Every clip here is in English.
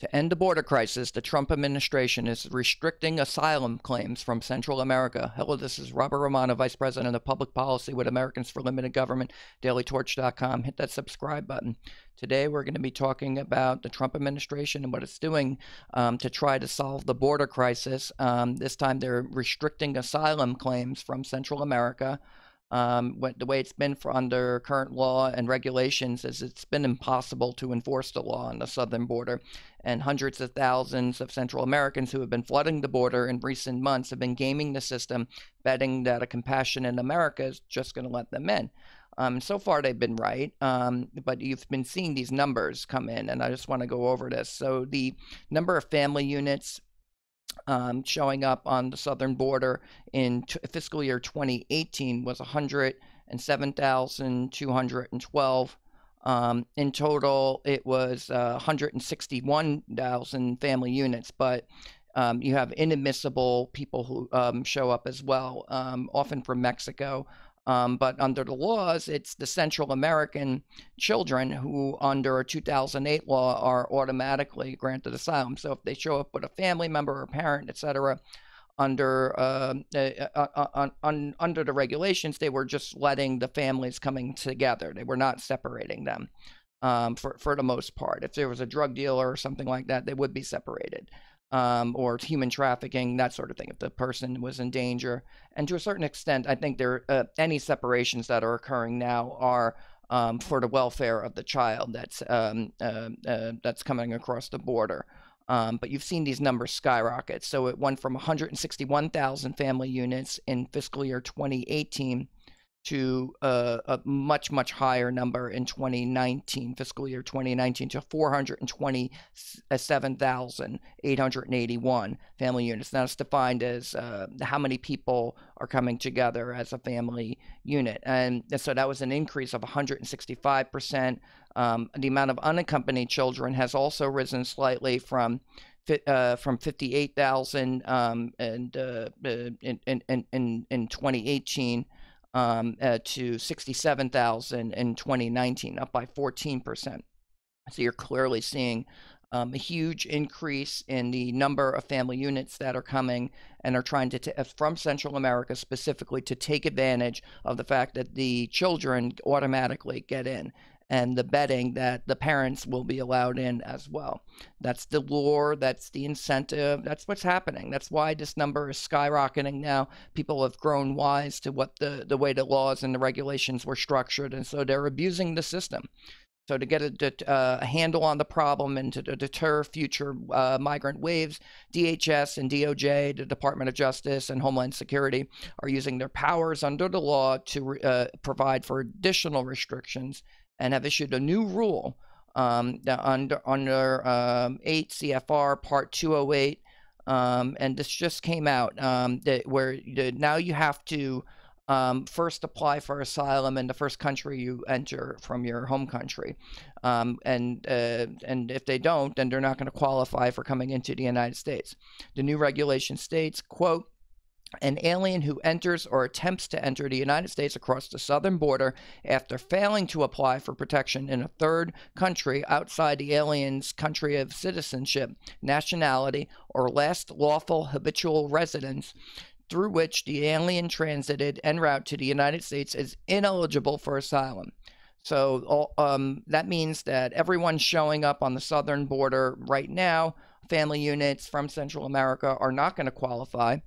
To end the border crisis, the Trump administration is restricting asylum claims from Central America. Hello, this is Robert Romano, Vice President of Public Policy with Americans for Limited Government, dailytorch.com. Hit that subscribe button. Today, we're going to be talking about the Trump administration and what it's doing to try to solve the border crisis. This time, they're restricting asylum claims from Central America. The way it's been under current law and regulations is it's been impossible to enforce the law on the southern border, and hundreds of thousands of Central Americans who have been flooding the border in recent months have been gaming the system, betting that a compassionate America is just going to let them in. So far, they've been right, but you've been seeing these numbers come in, and I just want to go over this. So the number of family units showing up on the southern border in fiscal year 2018 was 107,212. In total, it was 161,000 family units, but you have inadmissible people who show up as well, often from Mexico. But under the laws, it's the Central American children who, under a 2008 law, are automatically granted asylum. So if they show up with a family member or parent, etc., under the regulations, they were just letting the families coming together. They were not separating them for the most part. If there was a drug dealer or something like that, they would be separated. Or human trafficking, that sort of thing, if the person was in danger. And to a certain extent, I think any separations that are occurring now are for the welfare of the child that's coming across the border. But you've seen these numbers skyrocket. So it went from 161,000 family units in fiscal year 2018 to a much, much higher number in 2019, fiscal year 2019, to 427,881 family units. Now, it's defined as how many people are coming together as a family unit. And so that was an increase of 165%. The amount of unaccompanied children has also risen slightly from 58,000 in 2018 to 67,000 in 2019, up by 14%. So you're clearly seeing a huge increase in the number of family units that are coming and are trying to, from Central America specifically, to take advantage of the fact that the children automatically get in, and the betting that the parents will be allowed in as well. That's the lure, that's the incentive, that's what's happening. That's why this number is skyrocketing now. People have grown wise to what the way the laws and the regulations were structured, and so they're abusing the system. So to get a handle on the problem and to deter future migrant waves, DHS and DOJ, the Department of Justice and Homeland Security, are using their powers under the law to provide for additional restrictions, and have issued a new rule under 8 CFR Part 208, and this just came out, where now you have to first apply for asylum in the first country you enter from your home country, and if they don't, then they're not going to qualify for coming into the United States. The new regulation states, quote, "An alien who enters or attempts to enter the United States across the southern border after failing to apply for protection in a third country outside the alien's country of citizenship, nationality, or last lawful habitual residence through which the alien transited en route to the United States is ineligible for asylum." So that means that everyone showing up on the southern border right now, family units from Central America, are not going to qualify.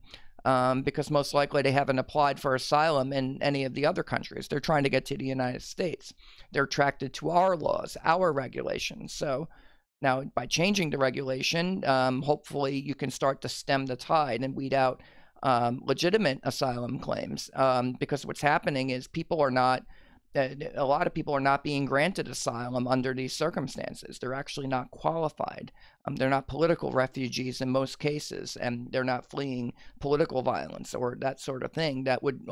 Because most likely they haven't applied for asylum in any of the other countries. They're trying to get to the United States. They're attracted to our laws, our regulations. So now, by changing the regulation, hopefully you can start to stem the tide and weed out legitimate asylum claims. Because what's happening is a lot of people are not being granted asylum under these circumstances. They're actually not qualified. They're not political refugees in most cases, and they're not fleeing political violence or that sort of thing that would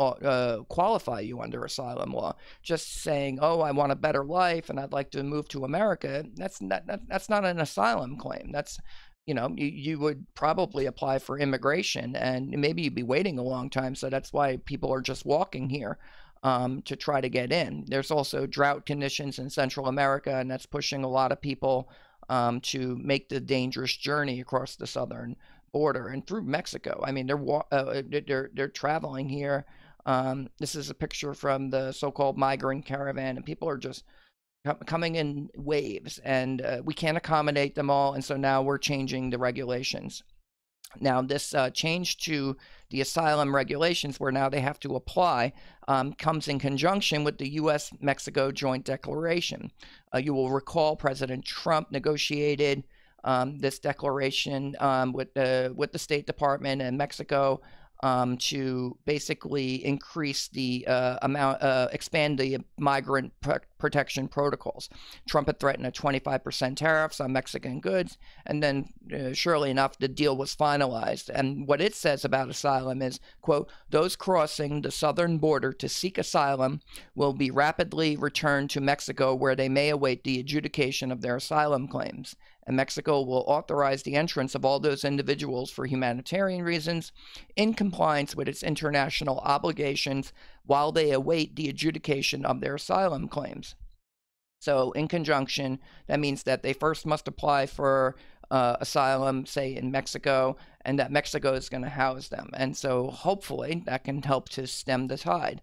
qualify you under asylum law. Just saying, "Oh, I want a better life and I'd like to move to America," that's not an asylum claim. That's, you would probably apply for immigration, and maybe you'd be waiting a long time. So that's why people are just walking here to try to get in. There's also drought conditions in Central America, and that's pushing a lot of people to make the dangerous journey across the southern border and through Mexico. I mean, they're traveling here. This is a picture from the so-called migrant caravan, and people are just coming in waves, and we can't accommodate them all, and so now we're changing the regulations. Now, this change to the asylum regulations, where now they have to apply, comes in conjunction with the U.S.-Mexico Joint Declaration. You will recall President Trump negotiated this declaration with the State Department and Mexico to basically increase the expand the migrant protection protocols. Trump had threatened a 25% tariffs on Mexican goods, and then surely enough, the deal was finalized. And what it says about asylum is, quote, those crossing the southern border to seek asylum will be rapidly returned to Mexico, where they may await the adjudication of their asylum claims. And Mexico will authorize the entrance of all those individuals for humanitarian reasons in compliance with its international obligations while they await the adjudication of their asylum claims. So in conjunction, that means that they first must apply for asylum, say in Mexico, and that Mexico is going to house them. And so hopefully that can help to stem the tide.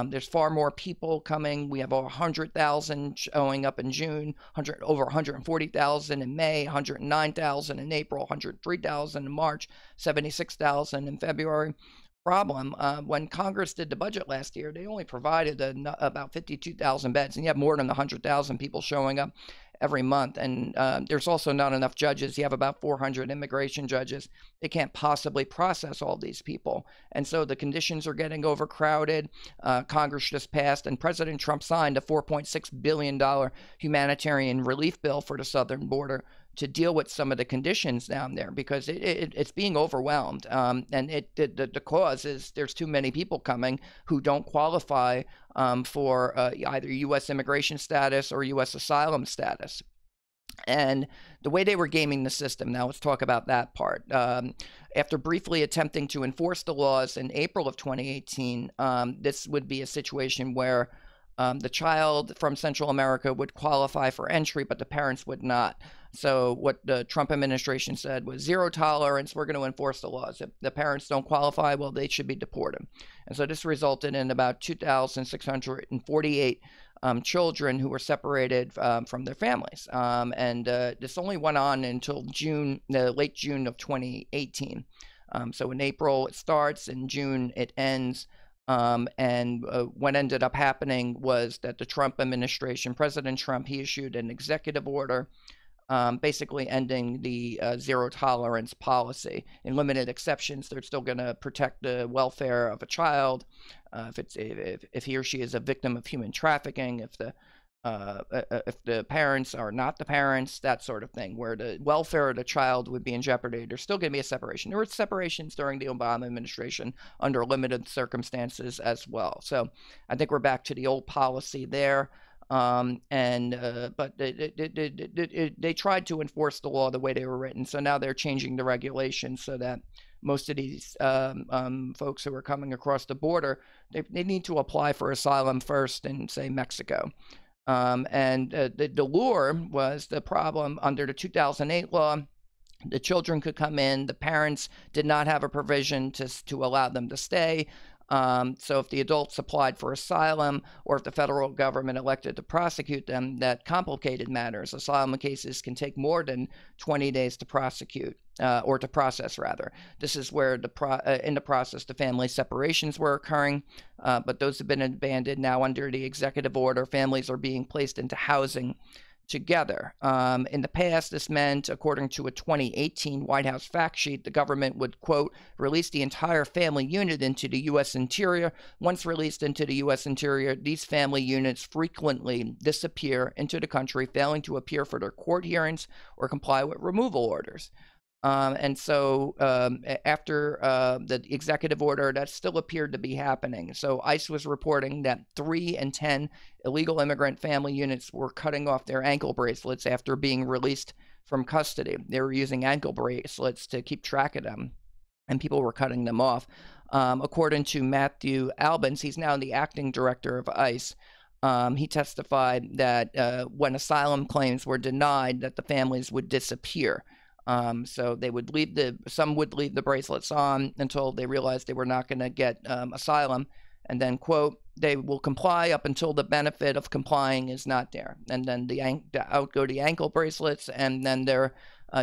There's far more people coming. We have over 100,000 showing up in June, over 140,000 in May, 109,000 in April, 103,000 in March, 76,000 in February. Problem, when Congress did the budget last year, they only provided about 52,000 beds, and you have more than 100,000 people showing up every month. And there's also not enough judges. You have about 400 immigration judges. They can't possibly process all these people. And so the conditions are getting overcrowded. Congress just passed, and President Trump signed a $4.6 billion humanitarian relief bill for the southern border to deal with some of the conditions down there, because it's being overwhelmed. And the cause is there's too many people coming who don't qualify for either U.S. immigration status or U.S. asylum status. And the way they were gaming the system, now let's talk about that part. After briefly attempting to enforce the laws in April of 2018, this would be a situation where the child from Central America would qualify for entry, but the parents would not. So what the Trump administration said was zero tolerance. We're going to enforce the laws. If the parents don't qualify, well, they should be deported. And so this resulted in about 2,648 children who were separated from their families. And this only went on until late June of 2018. So in April it starts, in June it ends. And what ended up happening was that the Trump administration, President Trump, he issued an executive order basically ending the zero tolerance policy. In limited exceptions, they're still going to protect the welfare of a child if he or she is a victim of human trafficking, if the parents are not the parents, that sort of thing, where the welfare of the child would be in jeopardy. There's still going to be a separation. There were separations during the Obama administration under limited circumstances as well. So I think we're back to the old policy there. But they tried to enforce the law the way they were written. So now they're changing the regulations so that most of these folks who are coming across the border, they need to apply for asylum first in, say, Mexico. The lure was the problem under the 2008 law. The children could come in. The parents did not have a provision to allow them to stay. So if the adults applied for asylum, or if the federal government elected to prosecute them, that complicated matters. Asylum cases can take more than 20 days to prosecute, or to process, rather. This is where in the process the family separations were occurring, but those have been abandoned. Now under the executive order, families are being placed into housing together. In the past, this meant, according to a 2018 White House fact sheet, the government would, quote, release the entire family unit into the U.S. interior. Once released into the U.S. interior, these family units frequently disappear into the country, failing to appear for their court hearings or comply with removal orders. After the executive order, that still appeared to be happening. So ICE was reporting that 3 in 10 illegal immigrant family units were cutting off their ankle bracelets after being released from custody. They were using ankle bracelets to keep track of them, and people were cutting them off. According to Matthew Albans, he's now the acting director of ICE. He testified that when asylum claims were denied, that the families would disappear. So they would some would leave the bracelets on until they realized they were not going to get asylum. And then, quote, they will comply up until the benefit of complying is not there. And then out go the ankle bracelets, and then they're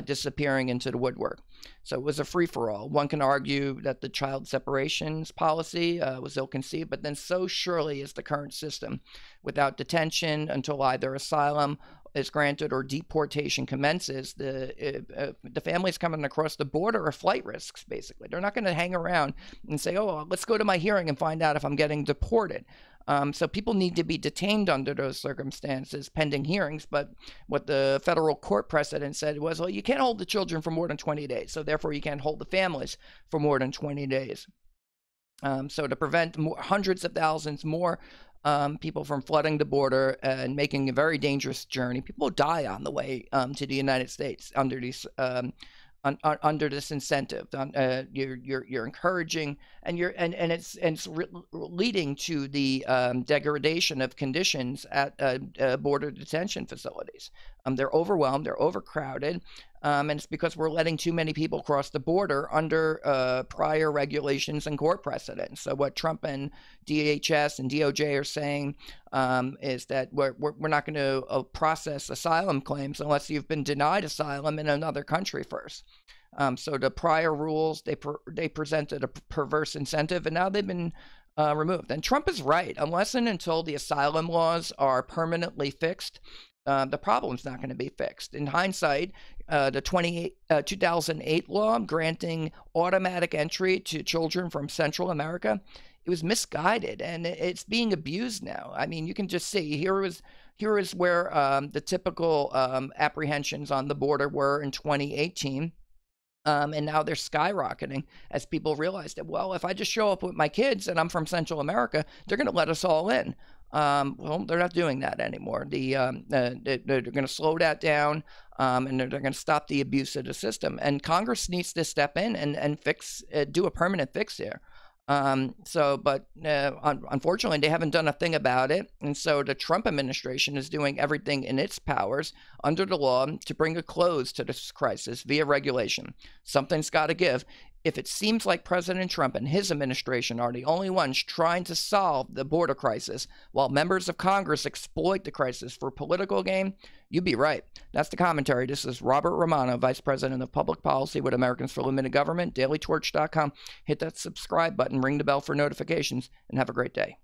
disappearing into the woodwork. So it was a free-for-all. One can argue that the child separations policy was ill-conceived, but then so surely is the current system. Without detention until either asylum is granted or deportation commences, the families coming across the border are flight risks, basically. They're not going to hang around and say, oh, let's go to my hearing and find out if I'm getting deported. So people need to be detained under those circumstances pending hearings. But what the federal court precedent said was, well, you can't hold the children for more than 20 days. So therefore, you can't hold the families for more than 20 days. So to prevent hundreds of thousands more people from flooding the border and making a very dangerous journey. People die on the way to the United States under these under this incentive. You're encouraging, and it's leading to the degradation of conditions at border detention facilities. They're overwhelmed, they're overcrowded, and it's because we're letting too many people cross the border under prior regulations and court precedents. So what Trump and DHS and DOJ are saying is that we're not going to process asylum claims unless you've been denied asylum in another country first. So the prior rules, they presented a perverse incentive, and now they've been removed. And Trump is right. Unless and until the asylum laws are permanently fixed, the problem's not going to be fixed. In hindsight, the 2008 law granting automatic entry to children from Central America, it was misguided, and it's being abused now. I mean, you can just see here is where the typical apprehensions on the border were in 2018. And now they're skyrocketing as people realize that, well, if I just show up with my kids and I'm from Central America, they're going to let us all in. Well, they're not doing that anymore. They're going to slow that down, and they're going to stop the abuse of the system. And Congress needs to step in and do a permanent fix here. But unfortunately, they haven't done a thing about it. And so the Trump administration is doing everything in its powers under the law to bring a close to this crisis via regulation. Something's got to give. If it seems like President Trump and his administration are the only ones trying to solve the border crisis, while members of Congress exploit the crisis for political gain, you'd be right. That's the commentary. This is Robert Romano, Vice President of Public Policy with Americans for Limited Government, dailytorch.com. Hit that subscribe button, ring the bell for notifications, and have a great day.